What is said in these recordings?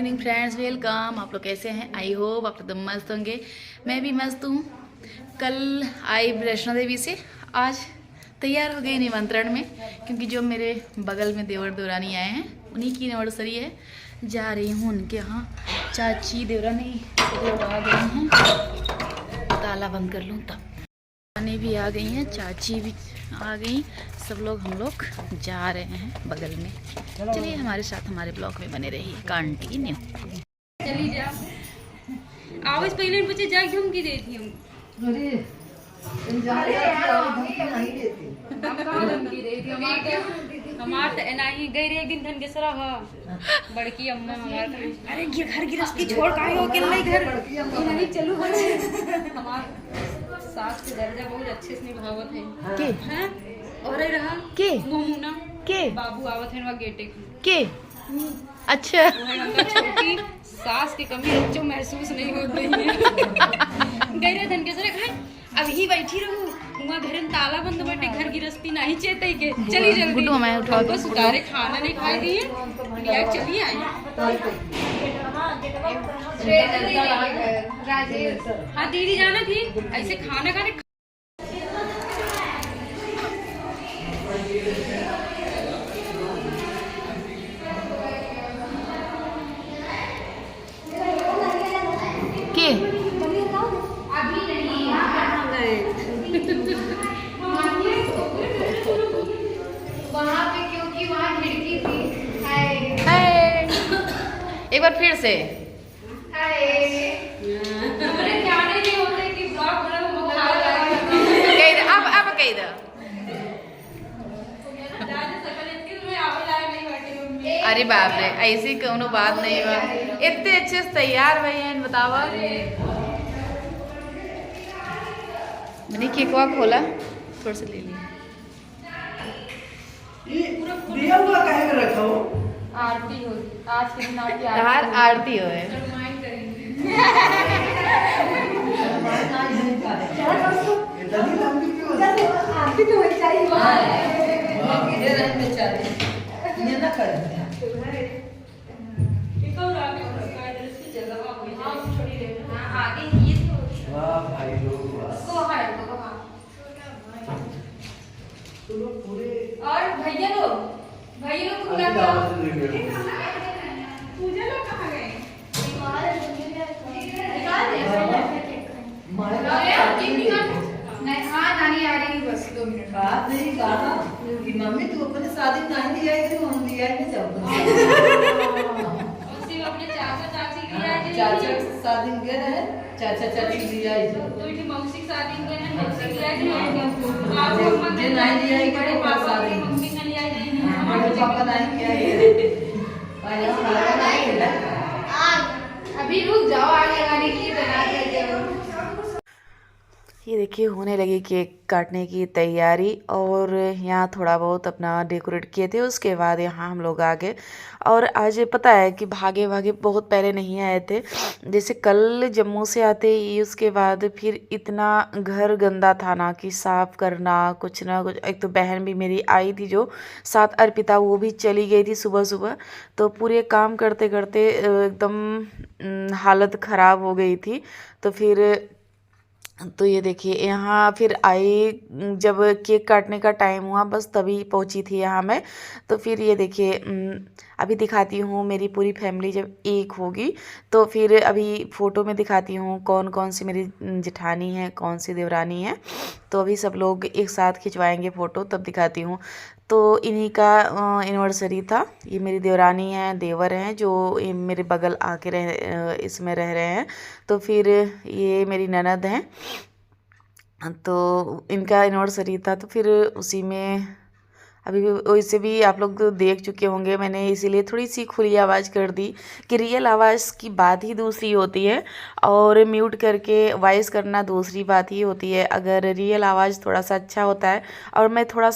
Morning friends, welcome. आप लोग कैसे हैं? आई होप आप लोग मस्त होंगे। मैं भी मस्त हूँ। कल आई वैष्णो देवी से, आज तैयार हो गई निमंत्रण में, क्योंकि जो मेरे बगल में देवर देवरानी आए हैं उन्हीं की एनिवर्सरी है। जा रही हूँ उनके यहाँ। चाची देवरानी लोग आ गई हैं, ताला बंद कर लूँ तब। रानी भी आ गई हैं, चाची भी आ गई, सब लोग हम लोग जा रहे हैं बगल में। चलिए हमारे साथ हमारे ब्लॉग में बने रहिए। कंटिन्यू। चली जा आवाज पहले मुझे जा घूम की देती हूँ। अरे हमार तो एनाही गई रे एक दिन धन के सरा हा बड़की अम्मा हमार अरे ये घर गृहस्थी छोड़ काहे हो के नहीं घर नहीं चलू हमार सास के दर्जा बहुत अच्छे से निभावत है के हैं और रहा के मोमुना के बाबू आवत है वहां गेटे के अच्छा छोटी सास की कमी जो महसूस नहीं हो रही है। गई रे धन के सरा खाए अब ही बैठी रहूं वहाँ घर में ताला बंद बैठे घर गृहस्थी नहीं चेते के चली जल्दी गुड्डू मैं उठा बस उतारे खाना नहीं खाई दिए यार चलिए आए हाँ दीदी जाना थी ऐसे खाना खाने के वहाँ पे क्योंकि वहाँ खिड़की थी। हाय एक बार फिर से हाय हमारे जाने नहीं होते कि ब्लॉग बना वो मुखा कह दे, अब कह दे। अरे बाप रे, ऐसी कोनो बात नहीं बा। इतने अच्छे से तैयार भई हैं, बतावा। मैंने केकवा खोला, थोड़ा सा ले लिया। दिया हुआ काहे में रखा हो? आरती हो आज के दिन आपकी बाहर आरती हो है। रिमाइंड करेंगे इतनी लंबी क्यों है? आरती तो वही चाहिए। ये रहने बेचारे ये ना करें। वाह भाई लोग वाह। तुम लोग पूरे और भैया लोग को बुला के आओ। पूजा लोग कहाँ गए? नहीं हाँ नानी आ रही है बस 2 मिनट। बात नहीं कहा कि मम्मी तू अपने शादी में नहीं लिया है, हम लिया है नहीं चाहते। उसी अपने चाचा चाची की आज चाचा शादी में गए रहे, चाचा चाची लिया है जो तो इनकी मौसी शादी में है मौसी की आज आप लोग जे नहीं लिया है बड़े कि पापा शादी की में मम्मी ने लिया है हमारे पापा नहीं किया है। पहले हम लगा नहीं है। अभी रुक जाओ आगे लगाने की बना देते हो। ये देखिए होने लगी केक काटने की तैयारी, और यहाँ थोड़ा बहुत अपना डेकोरेट किए थे। उसके बाद यहाँ हम लोग आ गए। और आज पता है कि भागे भागे बहुत पहले नहीं आए थे। जैसे कल जम्मू से आते ही उसके बाद फिर इतना घर गंदा था ना कि साफ़ करना कुछ ना कुछ। एक तो बहन भी मेरी आई थी जो साथ, अर्पिता, वो भी चली गई थी सुबह सुबह। तो पूरे काम करते करते एकदम हालत ख़राब हो गई थी। तो फिर तो ये देखिए यहाँ फिर आई, जब केक काटने का टाइम हुआ बस तभी पहुँची थी यहाँ मैं। तो फिर ये देखिए अभी दिखाती हूँ मेरी पूरी फैमिली जब एक होगी तो फिर अभी फ़ोटो में दिखाती हूँ कौन कौन सी मेरी जेठानी है, कौन सी देवरानी है। तो अभी सब लोग एक साथ खिंचवाएंगे फ़ोटो, तब दिखाती हूँ। तो इन्हीं का एनिवर्सरी था। ये मेरी देवरानी है, देवर हैं जो मेरे बगल आके इसमें रह रहे हैं। तो फिर ये मेरी ननद हैं, तो इनका एनिवर्सरी था। तो फिर उसी में अभी वैसे भी आप लोग देख चुके होंगे, मैंने इसीलिए थोड़ी सी खुली आवाज़ कर दी कि रियल आवाज़ की बात ही दूसरी होती है और म्यूट करके वॉइस करना दूसरी बात ही होती है। अगर रियल आवाज़ थोड़ा सा अच्छा होता है और मैं थोड़ा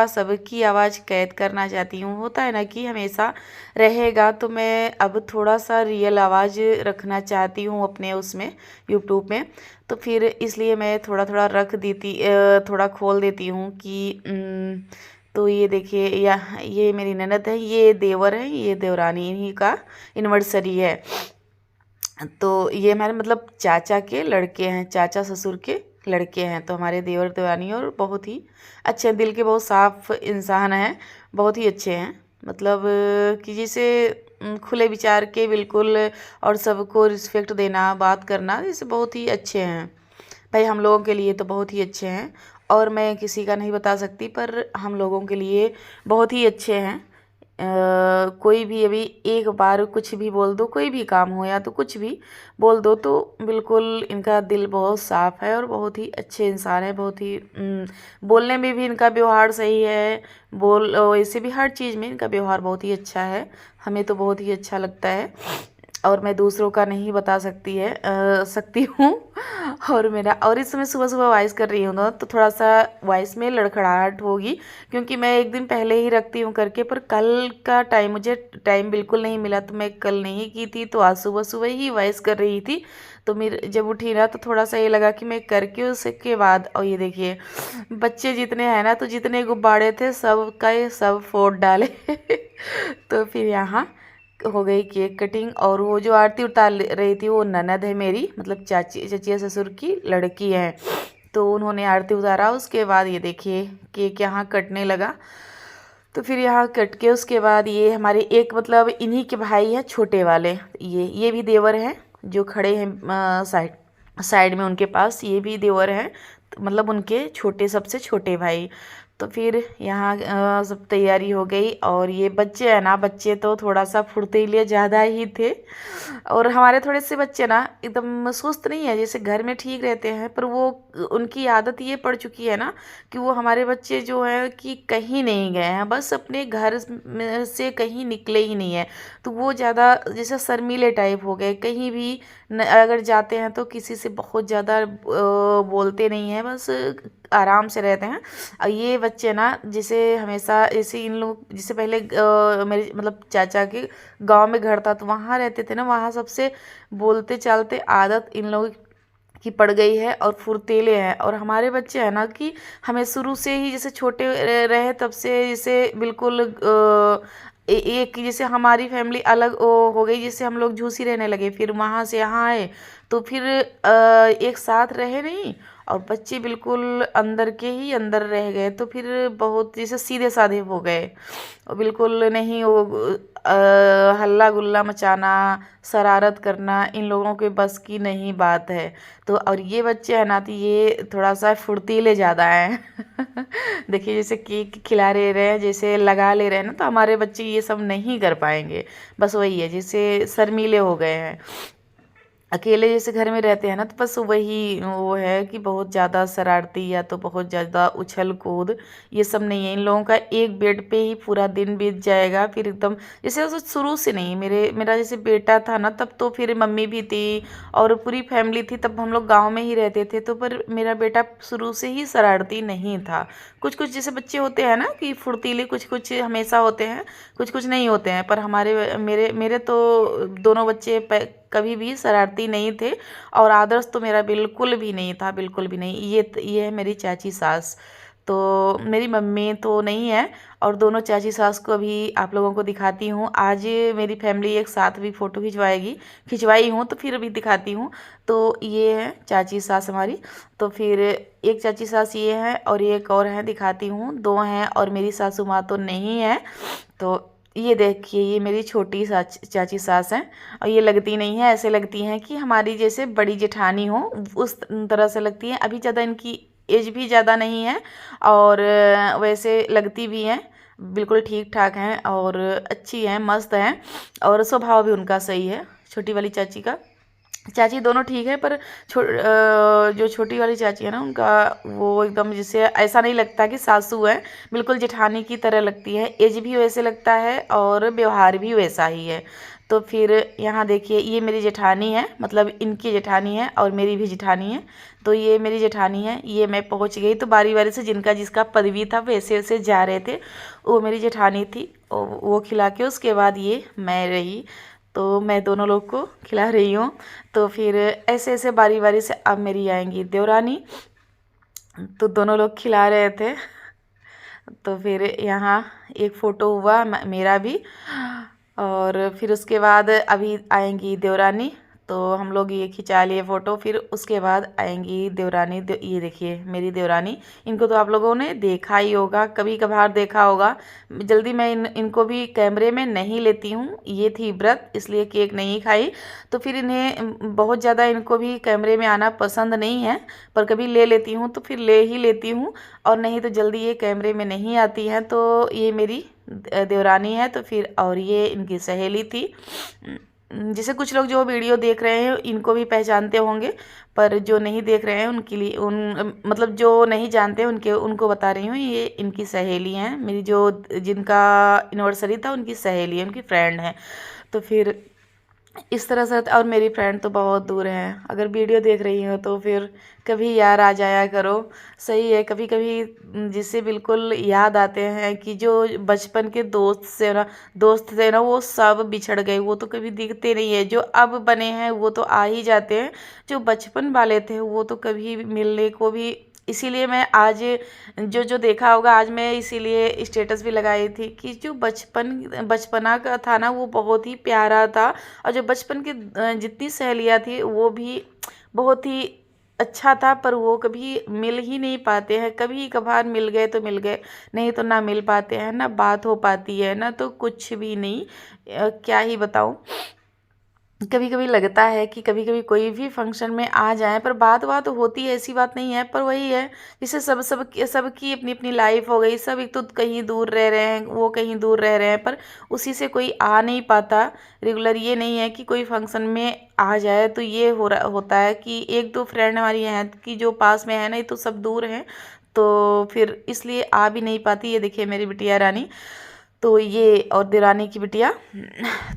सबकी आवाज़ कैद करना चाहती हूँ, होता है ना कि हमेशा रहेगा, तो मैं अब थोड़ा सा रियल आवाज़ रखना चाहती हूँ अपने उसमें यूट्यूब में। तो फिर इसलिए मैं थोड़ा रख देती, थोड़ा खोल देती हूँ कि तो ये देखिए, ये मेरी ननद है, ये देवर है, ये देवरानी, इन्हीं का एनिवर्सरी है। तो ये हमारे मतलब चाचा के लड़के हैं, चाचा ससुर के लड़के हैं। तो हमारे देवर देवरानी और बहुत ही अच्छे हैं, दिल के बहुत साफ इंसान हैं, बहुत ही अच्छे हैं। मतलब कि जैसे खुले विचार के बिल्कुल, और सबको रिस्पेक्ट देना, बात करना, जैसे बहुत ही अच्छे हैं भाई। हम लोगों के लिए तो बहुत ही अच्छे हैं, और मैं किसी का नहीं बता सकती, पर हम लोगों के लिए बहुत ही अच्छे हैं। कोई भी अभी एक बार कुछ भी बोल दो, कोई भी काम हो या तो कुछ भी बोल दो, तो बिल्कुल इनका दिल बहुत साफ़ है और बहुत ही अच्छे इंसान है। बहुत ही बोलने में भी इनका व्यवहार सही है, वैसे भी हर चीज़ में इनका व्यवहार बहुत ही अच्छा है। हमें तो बहुत ही अच्छा लगता है, और मैं दूसरों का नहीं बता सकती हूँ। और इस समय सुबह सुबह वॉइस कर रही हूँ ना, तो थोड़ा सा वॉइस में लड़खड़ाहट होगी, क्योंकि मैं एक दिन पहले ही रखती हूँ करके, पर कल का टाइम मुझे बिल्कुल नहीं मिला, तो मैं कल नहीं की थी, तो आज सुबह सुबह ही वॉइस कर रही थी। तो मेरे जब उठी ना, तो थोड़ा सा ये लगा कि मैं करके उसके बाद, और ये देखिए बच्चे जितने हैं ना, तो जितने गुब्बारे थे सब का ये सब फोड़ डाले। तो फिर यहाँ हो गई केक कटिंग, और वो जो आरती उतार रही थी वो ननद है मेरी, मतलब चचिया ससुर की लड़की है। तो उन्होंने आरती उतारा, उसके बाद ये देखिए केक यहाँ कटने लगा। तो फिर यहाँ कट के उसके बाद ये हमारे एक मतलब इन्हीं के भाई हैं छोटे वाले, ये भी देवर हैं, जो खड़े हैं साइड साइड में उनके पास, ये भी देवर हैं, तो मतलब उनके छोटे सबसे छोटे भाई। तो फिर यहाँ सब तैयारी हो गई, और ये बच्चे हैं ना, बच्चे तो थोड़ा सा फुर्तीले ज़्यादा ही थे। और हमारे थोड़े से बच्चे ना एकदम सुस्त नहीं है, जैसे घर में ठीक रहते हैं, पर वो उनकी आदत ये पड़ चुकी है ना, कि वो हमारे बच्चे जो हैं कि कहीं नहीं गए हैं, बस अपने घर में से कहीं निकले ही नहीं है। तो वो ज़्यादा जैसे शर्मीले टाइप हो गए, कहीं भी अगर जाते हैं तो किसी से बहुत ज़्यादा बोलते नहीं हैं, बस आराम से रहते हैं। और ये बच्चे ना जैसे हमेशा ऐसे इन लोग, जैसे पहले मेरे मतलब चाचा के गांव में घर था, तो वहाँ रहते थे ना, वहाँ सबसे बोलते चालते आदत इन लोगों की पड़ गई है, और फुर्तीले हैं। और हमारे बच्चे हैं ना कि हमें शुरू से ही जैसे छोटे रहे तब से जैसे बिल्कुल एक जैसे हमारी फैमिली अलग हो गई, जैसे हम लोग झूसी रहने लगे, फिर वहाँ से यहाँ आए, तो फिर एक साथ रहे नहीं, और बच्चे बिल्कुल अंदर के ही अंदर रह गए। तो फिर बहुत जैसे सीधे साधे हो गए, और बिल्कुल नहीं वो हल्ला गुल्ला मचाना, शरारत करना, इन लोगों के बस की नहीं बात है। तो और ये बच्चे हैं ना, तो ये थोड़ा सा फुर्तीले ज़्यादा हैं। देखिए जैसे केक खिला रहे हैं, जैसे लगा ले रहे हैं ना, तो हमारे बच्चे ये सब नहीं कर पाएंगे, बस वही है, जैसे शर्मीले हो गए हैं। अकेले जैसे घर में रहते हैं ना, तो बस वही वो है कि बहुत ज़्यादा शरारती, या तो बहुत ज़्यादा उछल कूद, ये सब नहीं है। इन लोगों का एक बेड पे ही पूरा दिन बीत जाएगा, फिर एकदम जैसे उस शुरू से नहीं, मेरा जैसे बेटा था ना, तब तो फिर मम्मी भी थी और पूरी फैमिली थी, तब हम लोग गाँव में ही रहते थे। तो पर मेरा बेटा शुरू से ही शरारती नहीं था। कुछ कुछ जैसे बच्चे होते हैं ना कि फुर्तीले, कुछ कुछ हमेशा होते हैं, कुछ कुछ नहीं होते हैं, पर हमारे मेरे मेरे तो दोनों बच्चे कभी भी शरारती नहीं थे, और आदर्श तो मेरा बिल्कुल भी नहीं था, बिल्कुल भी नहीं। ये है मेरी चाची सास, तो मेरी मम्मी तो नहीं है, और दोनों चाची सास को अभी आप लोगों को दिखाती हूँ। आज मेरी फैमिली एक साथ भी फ़ोटो खिंचवाई हूँ, तो फिर अभी दिखाती हूँ। तो ये है चाची सास हमारी। तो फिर एक चाची सास ये है, और एक और है, दिखाती हूँ, दो हैं, और मेरी सासू माँ तो नहीं है। तो ये देखिए, ये मेरी छोटी चाची सास हैं, और ये लगती नहीं है, ऐसे लगती हैं कि हमारी जैसे बड़ी जेठानी हो, उस तरह से लगती हैं। अभी ज़्यादा इनकी एज भी ज़्यादा नहीं है, और वैसे लगती भी हैं, बिल्कुल ठीक ठाक हैं, और अच्छी हैं, मस्त हैं, और स्वभाव भी उनका सही है, छोटी वाली चाची का। चाची दोनों ठीक है, पर जो छोटी वाली चाची है ना, उनका वो एकदम जैसे ऐसा नहीं लगता कि सासू है, बिल्कुल जेठानी की तरह लगती है। एज भी वैसे लगता है, और व्यवहार भी वैसा ही है। तो फिर यहाँ देखिए, ये मेरी जेठानी है, मतलब इनकी जेठानी है, और मेरी भी जेठानी है। तो ये मेरी जेठानी है, ये मैं पहुँच गई, तो बारी बारी से जिनका जिसका पदवी था वैसे वैसे जा रहे थे। वो मेरी जेठानी थी, वो खिला के उसके बाद ये मैं रही, तो मैं दोनों लोग को खिला रही हूँ। तो फिर ऐसे ऐसे बारी बारी से अब मेरी आएंगी देवरानी, तो दोनों लोग खिला रहे थे। तो फिर यहाँ एक फ़ोटो हुआ मेरा भी। और फिर उसके बाद अभी आएंगी देवरानी, तो हम लोग ये खिंचा लिए फ़ोटो। फिर उसके बाद आएंगी देवरानी। ये देखिए मेरी देवरानी, इनको तो आप लोगों ने देखा ही होगा, कभी कभार देखा होगा। जल्दी मैं इनको भी कैमरे में नहीं लेती हूँ, ये थी व्रत इसलिए केक नहीं खाई। तो फिर इन्हें बहुत ज़्यादा इनको भी कैमरे में आना पसंद नहीं है, पर कभी ले लेती हूँ तो फिर ले ही लेती हूँ, और नहीं तो जल्दी ये कैमरे में नहीं आती हैं। तो ये मेरी देवरानी है। तो फिर और ये इनकी सहेली थी। जैसे कुछ लोग जो वीडियो देख रहे हैं इनको भी पहचानते होंगे, पर जो नहीं देख रहे हैं उनके लिए मतलब जो नहीं जानते उनको बता रही हूँ, ये इनकी सहेली हैं मेरी, जो जिनका एनिवर्सरी था उनकी सहेली है, उनकी फ्रेंड है। तो फिर इस तरह से। और मेरी फ्रेंड तो बहुत दूर है, अगर वीडियो देख रही हो तो फिर कभी यार आ जाया करो। सही है, कभी कभी जिससे बिल्कुल याद आते हैं कि जो बचपन के दोस्त थे ना वो सब बिछड़ गए, वो तो कभी दिखते नहीं है। जो अब बने हैं वो तो आ ही जाते हैं, जो बचपन वाले थे वो तो कभी मिलने को भी। इसीलिए मैं आज जो देखा होगा, आज मैं इसीलिए स्टेटस भी लगाई थी कि जो बचपना का था ना वो बहुत ही प्यारा था। और जो बचपन की जितनी सहेलियाँ थी वो भी बहुत ही अच्छा था, पर वो कभी मिल ही नहीं पाते हैं। कभी कभार मिल गए तो मिल गए, नहीं तो ना मिल पाते हैं, ना बात हो पाती है, ना तो कुछ भी नहीं। क्या ही बताऊँ। कभी कभी लगता है कि कभी कभी कोई भी फंक्शन में आ जाए, पर बात होती है, ऐसी बात नहीं है। पर वही है, जैसे सबकी अपनी अपनी लाइफ हो गई, सब एक तो कहीं दूर रह रहे हैं, वो कहीं दूर रह रहे हैं, पर उसी से कोई आ नहीं पाता रेगुलर। ये नहीं है कि कोई फंक्शन में आ जाए तो ये होता है कि एक दो फ्रेंड हमारी हैं कि जो पास में है ना, ये तो सब दूर हैं, तो फिर इसलिए आ भी नहीं पाती। ये देखिए मेरी बिटिया रानी, तो ये और देवरानी की बिटिया।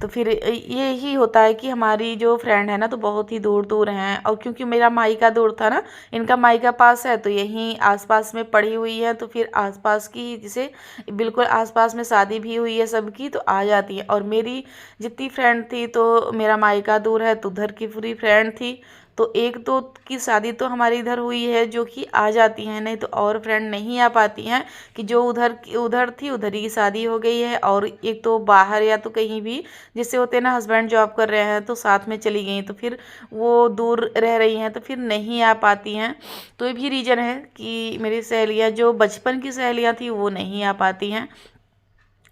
तो फिर ये ही होता है कि हमारी जो फ्रेंड है ना तो बहुत ही दूर दूर हैं। और क्योंकि मेरा मायका दूर था ना, इनका मायका पास है, तो यहीं आसपास में पड़ी हुई है। तो फिर आसपास की, जैसे बिल्कुल आसपास में शादी भी हुई है सबकी, तो आ जाती है। और मेरी जितनी फ्रेंड थी, तो मेरा मायका दूर है तो उधर की पूरी फ्रेंड थी, तो एक दो की शादी तो हमारी इधर हुई है जो कि आ जाती हैं, नहीं तो और फ्रेंड नहीं आ पाती हैं। कि जो उधर थी उधर ही शादी हो गई है, और एक तो बाहर या तो कहीं भी जैसे होते हैं ना, हस्बैंड जॉब कर रहे हैं तो साथ में चली गई, तो फिर वो दूर रह रही हैं तो फिर नहीं आ पाती हैं। तो ये भी रीज़न है कि मेरी सहेलियाँ, जो बचपन की सहेलियाँ थी, वो नहीं आ पाती हैं।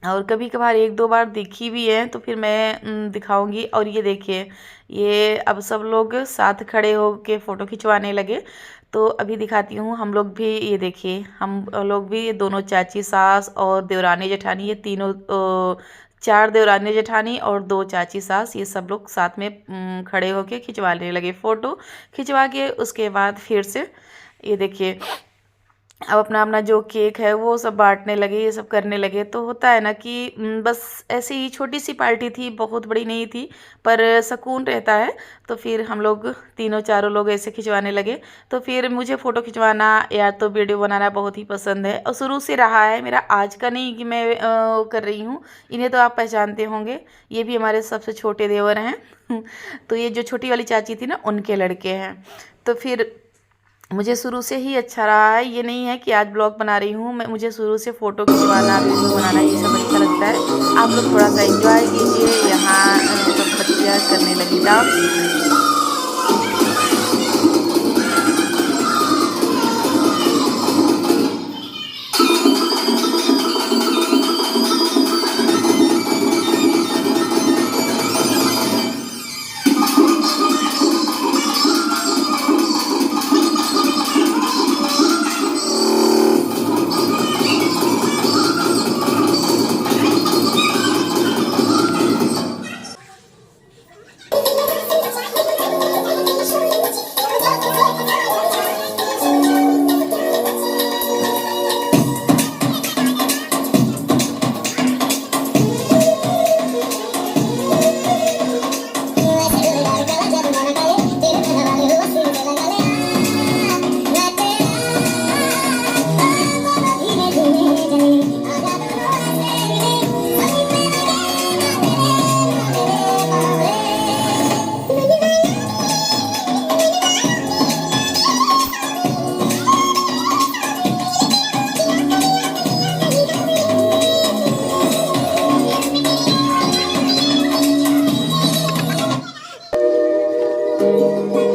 और कभी कभार एक दो बार दिखी भी है तो फिर मैं दिखाऊंगी। और ये देखिए, ये अब सब लोग साथ खड़े हो के फ़ोटो खिंचवाने लगे, तो अभी दिखाती हूँ। हम लोग भी, ये देखिए हम लोग भी, ये दोनों चाची सास और देवरानी जेठानी, ये तीनों 4 देवरानी जेठानी और 2 चाची सास, ये सब लोग साथ में खड़े होके खिंचवाने लगे फ़ोटो। खिंचवा के उसके बाद फिर से ये देखिए अब अपना अपना जो केक है वो सब बांटने लगे, ये सब करने लगे। तो होता है ना कि बस ऐसे ही छोटी सी पार्टी थी, बहुत बड़ी नहीं थी, पर सुकून रहता है। तो फिर हम लोग तीनों चारों लोग ऐसे खिंचवाने लगे। तो फिर मुझे फ़ोटो खिंचवाना या तो वीडियो बनाना बहुत ही पसंद है, और शुरू से रहा है मेरा, आज का नहीं कि मैं कर रही हूँ। इन्हें तो आप पहचानते होंगे, ये भी हमारे सबसे छोटे देवर हैं। तो ये जो छोटी वाली चाची थी ना, उनके लड़के हैं। तो फिर मुझे शुरू से ही अच्छा रहा है, ये नहीं है कि आज ब्लॉग बना रही हूँ मैं, मुझे शुरू से फ़ोटो खिंचवाना, वीडियो बनाना, ये सब अच्छा लगता है। आप लोग थोड़ा सा एंजॉय कीजिए। यहाँ सब बच्चियाँ करने लगी डांस। है।